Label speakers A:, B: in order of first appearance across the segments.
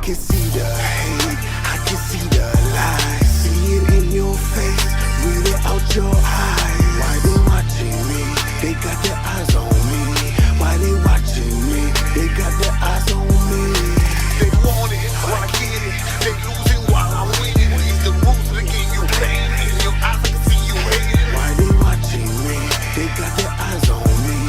A: can see the hate, I can see the lies. See it in your face, read it out your eyes. Why they watching me? They got their eyes on me. Why they watching me? They got their eyes on me. They want it, while I get it. They losing while I'm winning. These the rules of the game you playing. In your eyes I can see you hating. Why they watching me? They got their eyes on me.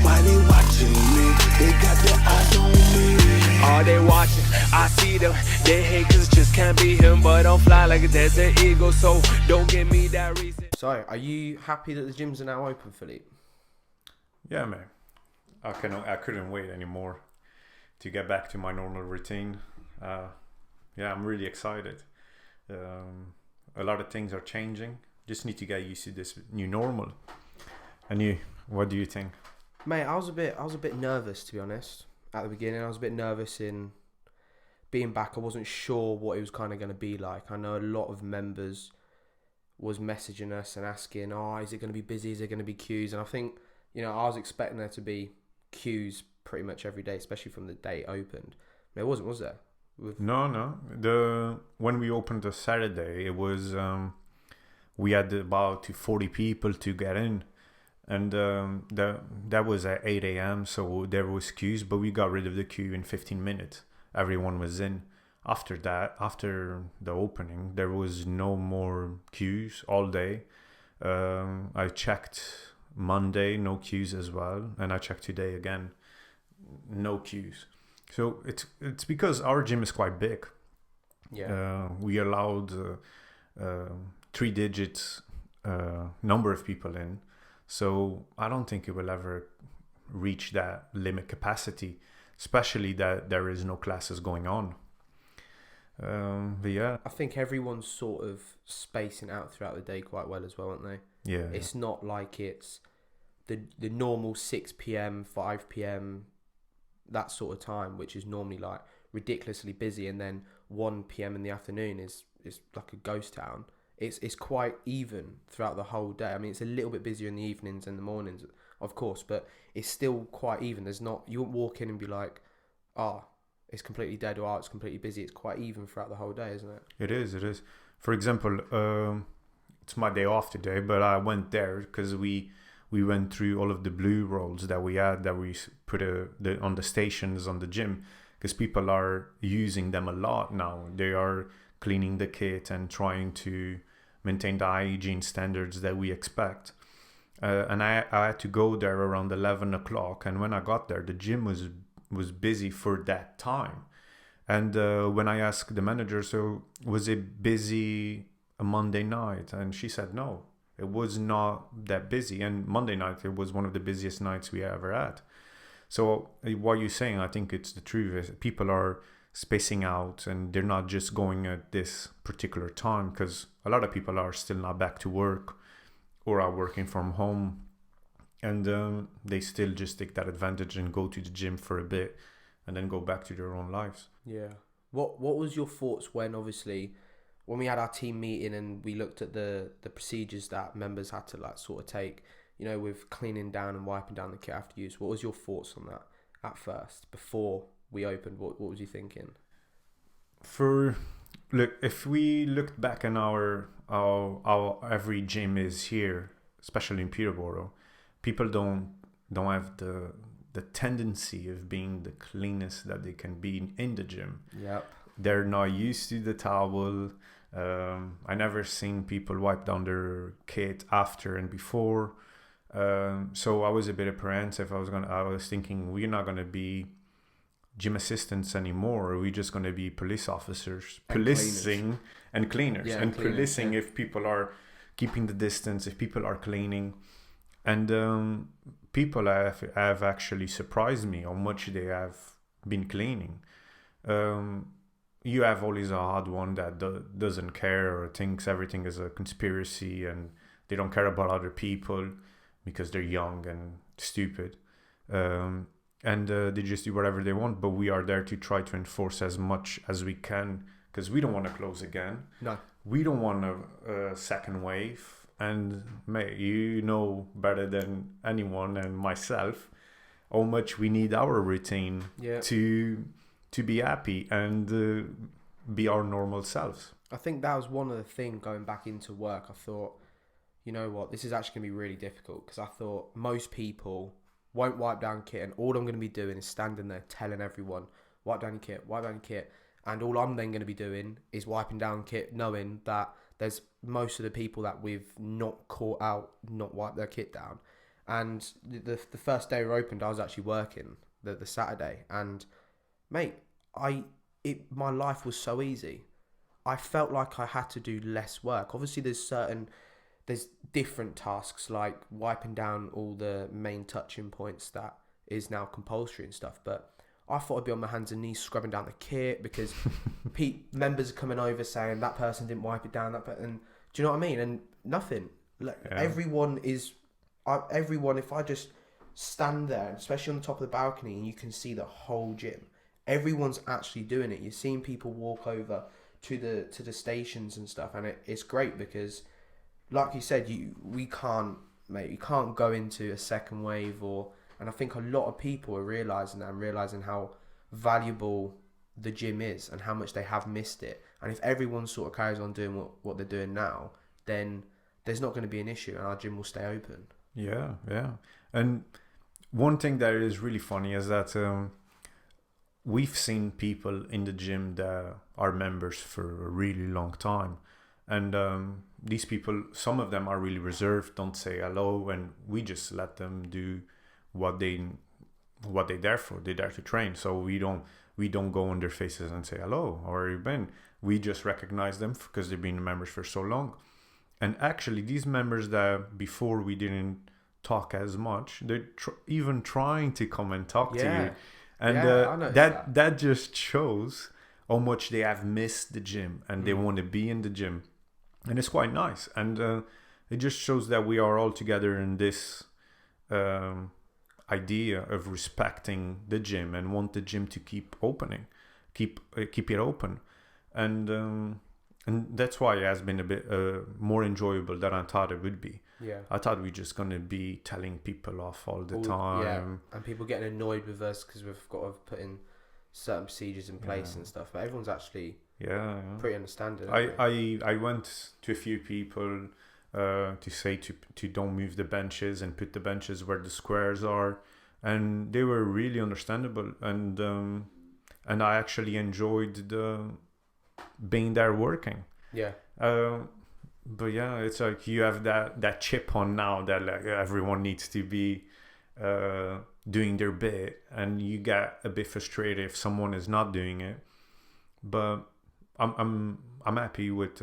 A: Why they watching me? They got their eyes on me.
B: Are they watching? I see them. They hate cause it just can't be him. But don't fly like a desert eagle. So don't give me that reason.
C: So, are you happy that the gyms are now open, Filipe?
D: Yeah, man. I couldn't wait anymore to get back to my normal routine. Yeah, I'm really excited. A lot of things are changing. Just need to get used to this new normal. And you, what do you think?
C: Mate, I was a bit nervous, to be honest, at the beginning. I was a bit nervous in being back. I wasn't sure what it was kind of going to be like. I know a lot of members was messaging us and asking, oh, is it going to be busy? Is there going to be queues? And I think, I was expecting there to be queues pretty much every day, especially from the day it opened. There wasn't, was there?
D: No. When we opened the Saturday, it was we had about 40 people to get in, and that was at 8 a.m. So there was queues, but we got rid of the queue in 15 minutes. Everyone was in. After that, after the opening, there was no more queues all day. I checked Monday, no queues as well, and I checked today again, no queues. So it's because our gym is quite big.
C: Yeah.
D: We allowed 3 digits number of people in, so I don't think it will ever reach that limit capacity, especially that there is no classes going on. But yeah,
C: I think everyone's sort of spacing out throughout the day quite well as well, aren't they?
D: Yeah.
C: It's not like it's the normal 6 p.m, 5 p.m, that sort of time, which is normally like ridiculously busy, and then 1 p.m. in the afternoon is like a ghost town. It's quite even throughout the whole day. I mean, it's a little bit busier in the evenings and the mornings, of course, but it's still quite even. You won't walk in and be like, it's completely dead, or it's completely busy. It's quite even throughout the whole day, isn't it?
D: It is. For example, it's my day off today, but I went there because we went through all of the blue rolls that we had, that we put on the stations on the gym, because people are using them a lot now. They are cleaning the kit and trying to maintain the hygiene standards that we expect. And I had to go there around 11 o'clock, and when I got there, the gym was busy for that time. And when I asked the manager, so was it busy a Monday night? And she said no, it was not that busy. And Monday night, it was one of the busiest nights we ever had. So what you're saying, I think it's the truth. People are spacing out, and they're not just going at this particular time, because a lot of people are still not back to work or are working from home. And they still just take that advantage and go to the gym for a bit and then go back to their own lives.
C: Yeah. What was your thoughts when we had our team meeting and we looked at the procedures that members had to like sort of take, with cleaning down and wiping down the kit after use? What was your thoughts on that at first, before we opened? What was you thinking?
D: If we looked back on our every gym is here, especially in Peterborough, people don't have the tendency of being the cleanest that they can be in the gym.
C: Yep.
D: They're not used to the towel. I never seen people wipe down their kit after and before. So I was a bit apprehensive. I was thinking, we're not gonna be gym assistants anymore. We're just gonna be police officers, policing and cleaners, policing if people are keeping the distance, if people are cleaning. And people have actually surprised me how much they have been cleaning. You have always a hard one that doesn't care or thinks everything is a conspiracy, and they don't care about other people because they're young and stupid. And they just do whatever they want. But we are there to try to enforce as much as we can, because we don't want to close again.
C: No.
D: We don't want a second wave. And mate, you know better than anyone and myself how much we need our routine to to be happy and be our normal selves.
C: I think that was one of the things going back into work. I thought, you know what, this is actually going to be really difficult, because I thought most people won't wipe down kit, and all I'm going to be doing is standing there telling everyone, wipe down your kit. And all I'm then going to be doing is wiping down kit, knowing that there's most of the people that we've not caught out, not wiped their kit down. And the first day we opened, I was actually working the Saturday, and mate, my life was so easy. I felt like I had to do less work. Obviously, there's different tasks like wiping down all the main touching points that is now compulsory and stuff, but I thought I'd be on my hands and knees scrubbing down the kit, because members are coming over saying that person didn't wipe it down, and do you know what I mean? And nothing. Like, everyone, if I just stand there, especially on the top of the balcony, and you can see the whole gym, everyone's actually doing it. You're seeing people walk over to the stations and stuff, and it's great because, like you said, we can't go into a second wave, and I think a lot of people are realising that, and realising how valuable the gym is and how much they have missed it. And if everyone sort of carries on doing what they're doing now, then there's not going to be an issue, and our gym will stay open.
D: Yeah. And one thing that is really funny is that we've seen people in the gym that are members for a really long time. And these people, some of them are really reserved, don't say hello, and we just let them do what they're there for. They're there to train. So we don't go on their faces and say hello, how are you been? We just recognize them because they've been members for so long. And actually, these members that before we didn't talk as much, they're even trying to come and talk to you. And that just shows how much they have missed the gym, and they want to be in the gym. And it's quite nice. And it just shows that we are all together in this idea of respecting the gym and want the gym to keep it open. And that's why it has been a bit more enjoyable than I thought it would be.
C: Yeah.
D: I thought we're just going to be telling people off all the time.
C: Yeah, and people getting annoyed with us because we've got to put in certain procedures in place and stuff. But everyone's actually pretty understanding.
D: I went to a few people to say to don't move the benches and put the benches where the squares are. And they were really understandable. And I actually enjoyed being there working.
C: Yeah.
D: But yeah, it's like you have that chip on now that like everyone needs to be doing their bit, and you get a bit frustrated if someone is not doing it. But I'm happy with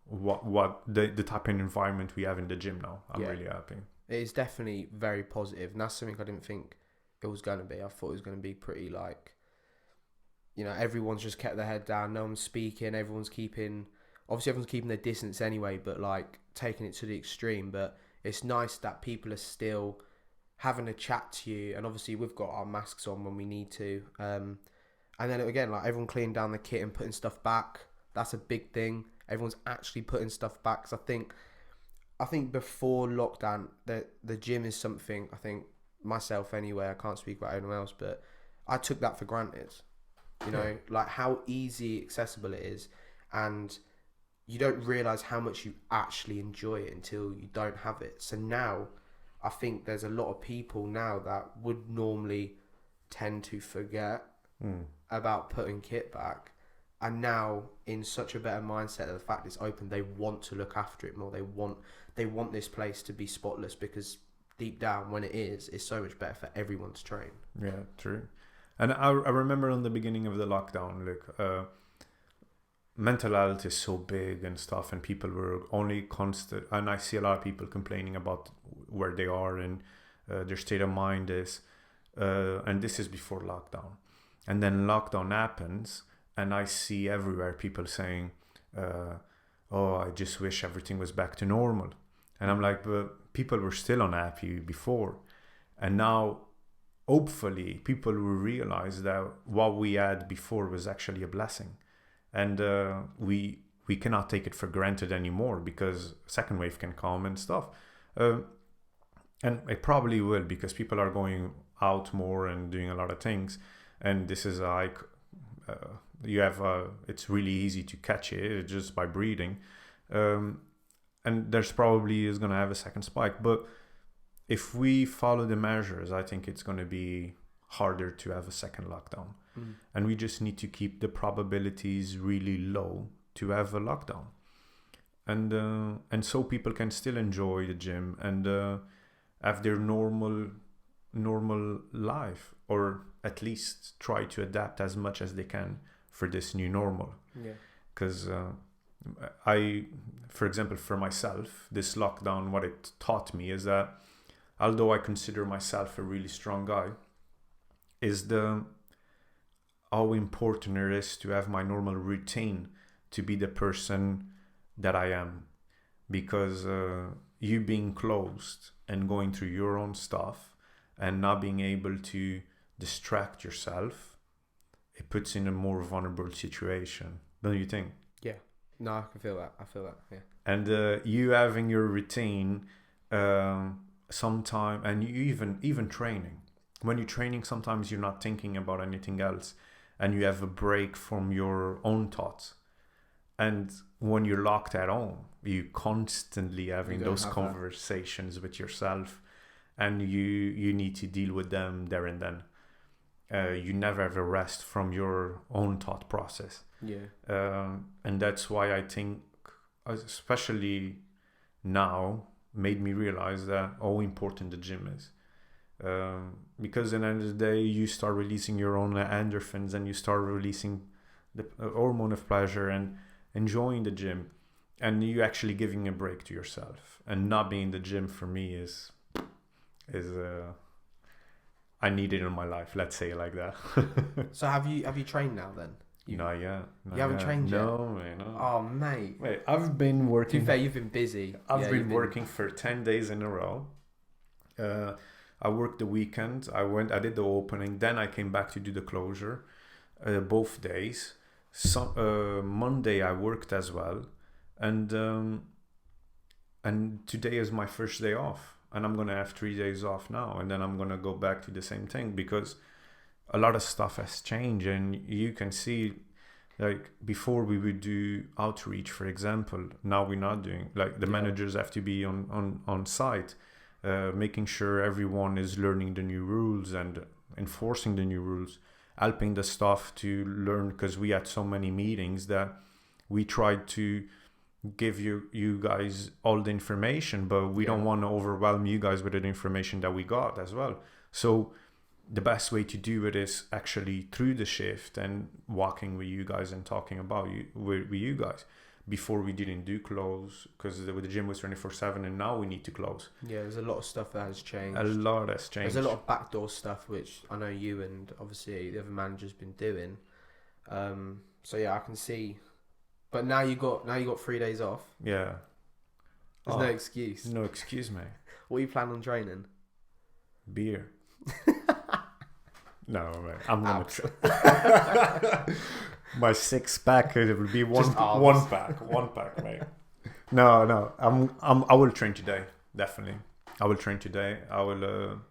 D: what the type of environment we have in the gym now. I'm really happy.
C: It is definitely very positive, and that's something I didn't think it was going to be. I thought it was going to be pretty like, you know, everyone's just kept their head down, no one's speaking, everyone's keeping their distance anyway, but like taking it to the extreme. But it's nice that people are still having a chat to you, and obviously we've got our masks on when we need to. And then again, like everyone cleaning down the kit and putting stuff back. That's a big thing. Everyone's actually putting stuff back. Cause I think before lockdown, the gym is something, I think myself anyway, I can't speak about anyone else, but I took that for granted. You know, like how easy accessible it is, and you don't realise how much you actually enjoy it until you don't have it. So now, I think there's a lot of people now that would normally tend to forget about putting kit back, and now in such a better mindset of the fact it's open, they want to look after it more. They want this place to be spotless, because deep down, when it is, it's so much better for everyone to train.
D: Yeah, true. And I remember in the beginning of the lockdown, like mental health is so big and stuff, and people were only constant. And I see a lot of people complaining about where they are and their state of mind is. And this is before lockdown. And then lockdown happens, and I see everywhere people saying, "Oh, I just wish everything was back to normal." And I'm like, but people were still unhappy before, and now, hopefully, people will realize that what we had before was actually a blessing, and we cannot take it for granted anymore, because second wave can come and stuff, and it probably will, because people are going out more and doing a lot of things, and this is like you have it's really easy to catch it just by breathing, and there's probably is going to have a second spike. But if we follow the measures, I think it's going to be harder to have a second lockdown. And we just need to keep the probabilities really low to have a lockdown, and so people can still enjoy the gym and have their normal life, or at least try to adapt as much as they can for this new normal. Because for example, for myself, this lockdown, what it taught me is that although I consider myself a really strong guy, is how important it is to have my normal routine to be the person that I am. Because you being closed and going through your own stuff and not being able to distract yourself, it puts in a more vulnerable situation, don't you think?
C: Yeah. No, I can feel that. Yeah.
D: And you having your routine sometime, and you even training. When you're training, sometimes you're not thinking about anything else, and you have a break from your own thoughts. And when you're locked at home, you constantly having those conversations with yourself, and you need to deal with them there and then. You never have a rest from your own thought process. And that's why I think, especially now, made me realize that how important the gym is. Because at the end of the day, you start releasing your own endorphins, and you start releasing the hormone of pleasure and enjoying the gym, and you actually giving a break to yourself. And not being in the gym for me is I need it in my life, let's say it like that.
C: So have you trained now then?
D: Not yet.
C: You haven't trained yet?
D: No, mate, no.
C: Oh, mate.
D: Wait, I've been working.
C: To be fair, you've been busy.
D: I've been working for 10 days in a row. I worked the weekend. I did the opening. Then I came back to do the closure, both days. Monday I worked as well, and today is my first day off, and I'm gonna have 3 days off now, and then I'm gonna go back to the same thing, because a lot of stuff has changed. And you can see, like, before we would do outreach, for example. Now we're not doing, like, the managers have to be on site, making sure everyone is learning the new rules and enforcing the new rules, helping the staff to learn, because we had so many meetings that we tried to give you guys all the information, but we don't want to overwhelm you guys with the information that we got as well. So the best way to do it is actually through the shift and walking with you guys and talking about with you guys. Before we didn't do close, because the gym was 24/7, and now we need to close.
C: Yeah, there's a lot of stuff that has changed.
D: A lot has changed.
C: There's a lot of backdoor stuff, which I know you and obviously the other manager's been doing. So yeah, I can see. But now you got 3 days off.
D: Yeah.
C: There's no excuse.
D: No excuse, mate.
C: What are you planning on training?
D: Beer. No, mate. I'm gonna my 6-pack, it will be one pack, mate. No. I will train today, definitely. I will train today. I will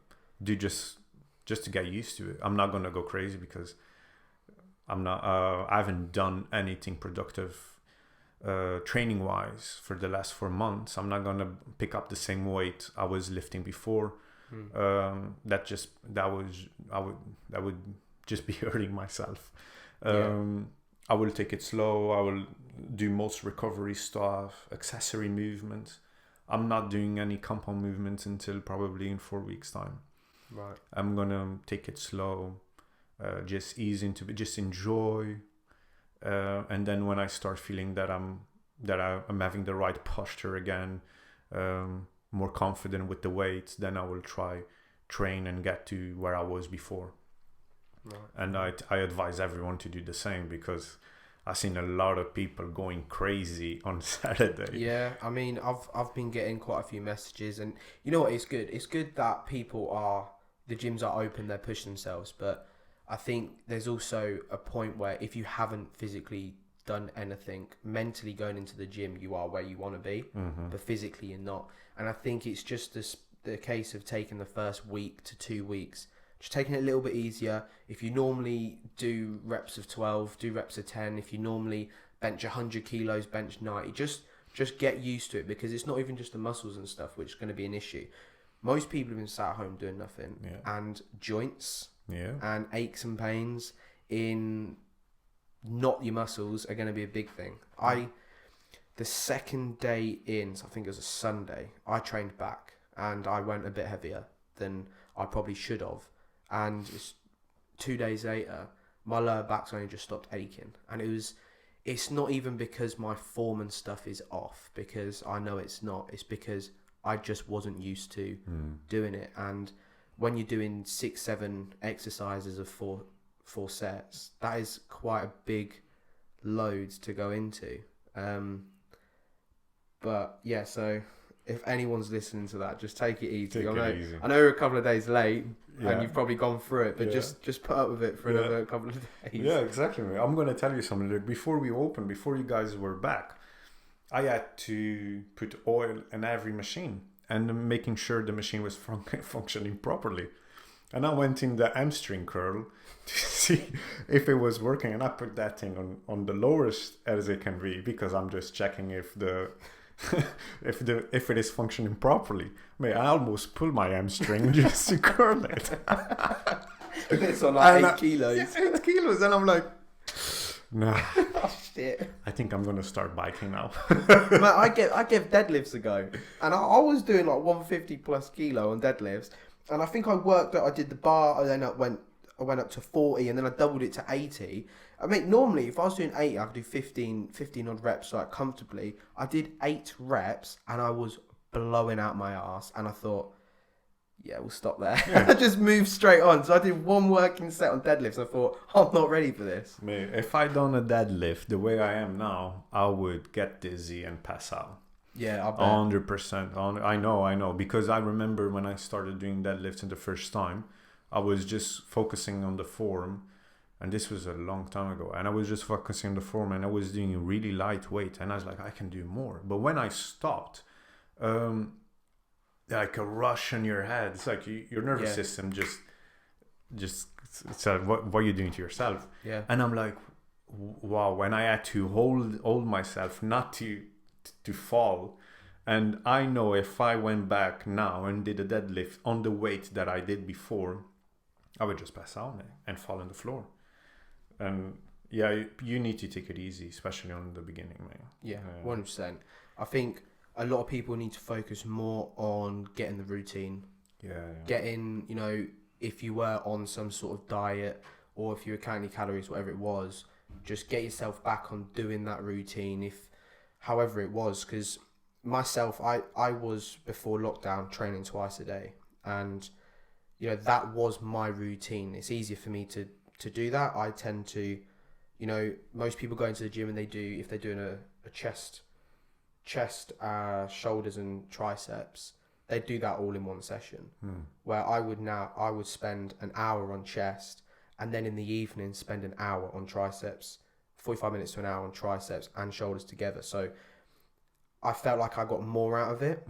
D: do just to get used to it. I'm not gonna go crazy, because I haven't done anything productive training wise for the last 4 months. I'm not gonna pick up the same weight I was lifting before. That would just be hurting myself. I will take it slow. I will do most recovery stuff, accessory movements. I'm not doing any compound movements until probably in 4 weeks time.
C: Right.
D: I'm gonna take it slow, just ease into it, just enjoy, and then when I start feeling that I'm having the right posture again, more confident with the weights, then I will train and get to where I was before.
C: Right.
D: And I advise everyone to do the same, because I've seen a lot of people going crazy on Saturday.
C: Yeah, I mean, I've been getting quite a few messages, and you know what? It's good. It's good that the gyms are open, they're pushing themselves. But I think there's also a point where if you haven't physically done anything, mentally going into the gym, you are where you want to be, but physically you're not. And I think it's just the case of taking the first week to 2 weeks, just taking it a little bit easier. If you normally do reps of 12, do reps of 10. If you normally bench 100 kilos, bench 90, just get used to it, because it's not even just the muscles and stuff which is going to be an issue. Most people have been sat at home doing nothing, and joints and aches and pains in not your muscles are going to be a big thing. The second day in, so I think it was a Sunday, I trained back and I went a bit heavier than I probably should have. And it's 2 days later, my lower back's only just stopped aching. And it's not even because my form and stuff is off, because I know it's not. It's because I just wasn't used to doing it. And when you're doing 6-7 exercises of four sets, that is quite a big load to go into. But yeah, so if anyone's listening to that, just take it easy. I know we're a couple of days late, and you've probably gone through it, but just put up with it for another couple of days.
D: Yeah, exactly. I'm going to tell you something. Like, before you guys were back, I had to put oil in every machine and making sure the machine was functioning properly. And I went in the hamstring curl to see if it was working, and I put that thing on the lowest as it can be, because I'm just checking if if it is functioning properly. I almost pulled my hamstring just to curl it.
C: It's on like 8 kilos.
D: Yeah, 8 kilos, and I'm like, nah.
C: Oh shit!
D: I think I'm gonna start biking now.
C: Man, I give deadlifts a go, and I was doing like 150 plus kilo on deadlifts, and I think I did the bar, and then I went up to 40, and then I doubled it to 80. I mean, normally if I was doing 80, I could do 15 odd reps like comfortably. I did 8 reps, and I was blowing out my ass, and I thought, yeah, we'll stop there.
D: Yeah.
C: I just moved straight on. So I did one working set on deadlifts. I thought, I'm not ready for this.
D: Mate, if I done a deadlift the way I am now, I would get dizzy and pass out.
C: Yeah, I bet.
D: 100%. I know. Because I remember when I started doing deadlifts the first time, I was just focusing on the form. And this was a long time ago. And I was just focusing on the form, and I was doing a really lightweight. And I was like, I can do more. But when I stopped, like a rush in your head. It's like your nervous system just it's like, what are you doing to yourself?
C: Yeah.
D: And I'm like, wow. When I had to hold myself not to fall. And I know if I went back now and did a deadlift on the weight that I did before, I would just pass out and fall on the floor. And yeah, you need to take it easy, especially on the beginning, man.
C: Yeah, 100%. I think a lot of people need to focus more on getting the routine.
D: Yeah.
C: Getting, if you were on some sort of diet, or if you were counting calories, whatever it was, just get yourself back on doing that routine, however it was. Because myself, I was, before lockdown, training twice a day. And, that was my routine. It's easier for me to do that. I tend to, most people go into the gym and if they're doing a chest, shoulders and triceps, they do that all in one session. Where I would spend an hour on chest, and then in the evening spend an hour on triceps, 45 minutes to an hour on triceps and shoulders together. So I felt like I got more out of it.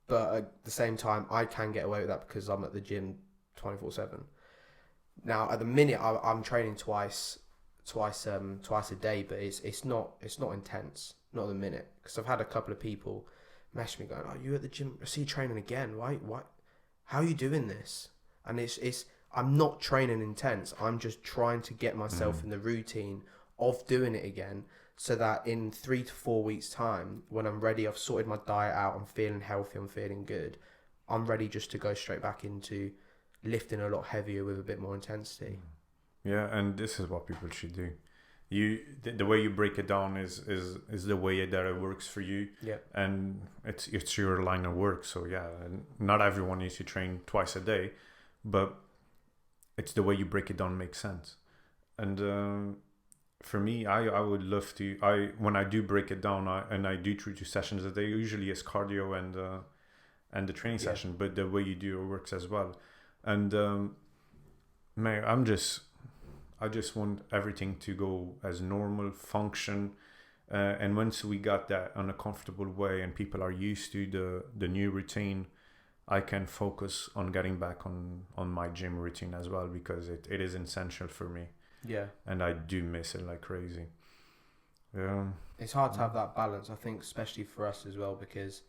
C: But at the same time, I can get away with that because I'm at the gym 24/7. Now at the minute, I'm training twice a day, but it's not intense. Not at the minute, because I've had a couple of people message me going, "Oh, you at the gym? I see you training again. Why? How are you doing this?" And I'm not training intense. I'm just trying to get myself in the routine of doing it again, so that in 3 to 4 weeks' time, when I'm ready, I've sorted my diet out, I'm feeling healthy, I'm feeling good, I'm ready just to go straight back into lifting a lot heavier with a bit more intensity.
D: Yeah, and this is what people should do. The way you break it down is the way that it works for you.
C: Yeah. And
D: it's your line of work. So yeah, not everyone needs to train twice a day, but it's the way you break it down makes sense. And for me, I would love to. When I do break it down, I do 3 sessions a day. Usually it's cardio and the training session, but the way you do it works as well. And man, I just want everything to go as normal, function, and once we got that on a comfortable way and people are used to the new routine, I can focus on getting back on my gym routine as well, because it is essential for me.
C: Yeah.
D: And I do miss it like crazy.
C: It's hard to have that balance, I think, especially for us as well, because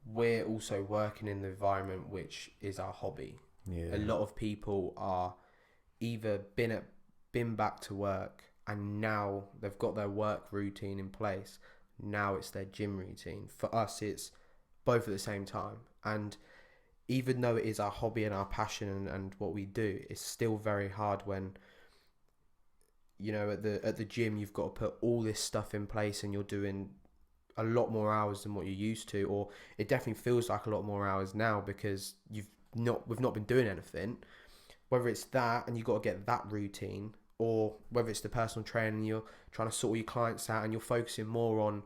C: we're also working in the environment which is our hobby.
D: Yeah.
C: A lot of people are either been back to work and now they've got their work routine in place. Now it's their gym routine. For us, it's both at the same time. And even though it is our hobby and our passion and what we do, it's still very hard when, you know, at the gym you've got to put all this stuff in place and you're doing a lot more hours than what you're used to, or it definitely feels like a lot more hours now because we've not been doing anything. Whether it's that and you've got to get that routine, or whether it's the personal training, you're trying to sort all your clients out and you're focusing more on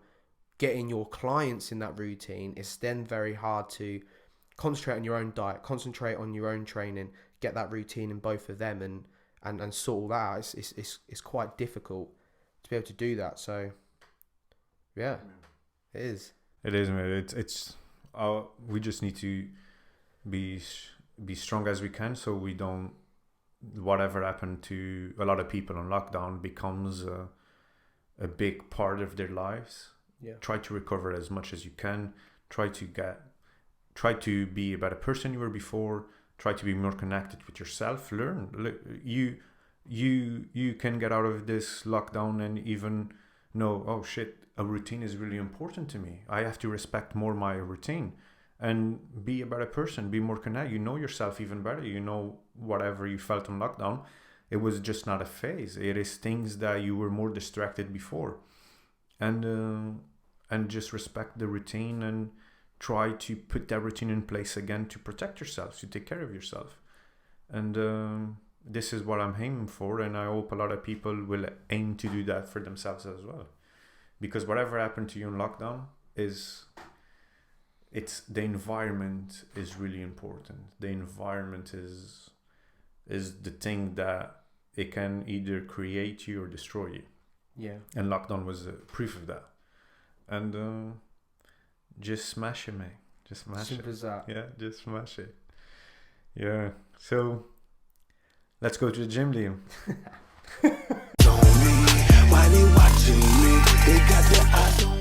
C: getting your clients in that routine, it's then very hard to concentrate on your own diet, concentrate on your own training, get that routine in both of them and sort all that out. It's quite difficult to be able to do that. So yeah, it is.
D: It is, man. It's we just need to be strong as we can, so we don't, whatever happened to a lot of people on lockdown becomes a big part of their lives.
C: Yeah.
D: Try to recover as much as you can. Try to be a better person you were before. Try to be more connected with yourself. Learn. You can get out of this lockdown and even know, oh shit, a routine is really important to me. I have to respect more my routine and be a better person, be more connected. You know yourself even better. You know whatever you felt on lockdown, it was just not a phase. It is things that you were more distracted before. And just respect the routine and try to put that routine in place again to protect yourself, to take care of yourself. And this is what I'm aiming for, and I hope a lot of people will aim to do that for themselves as well. Because whatever happened to you in lockdown it's the environment is really important. The environment is the thing that it can either create you or destroy you.
C: Yeah.
D: And lockdown was a proof of that. And just smash it, mate. Just smash it.
C: Simple as that.
D: Yeah, just smash it. Yeah. So let's go to the gym, Liam.
A: On me, why they watching me? They got their eyes on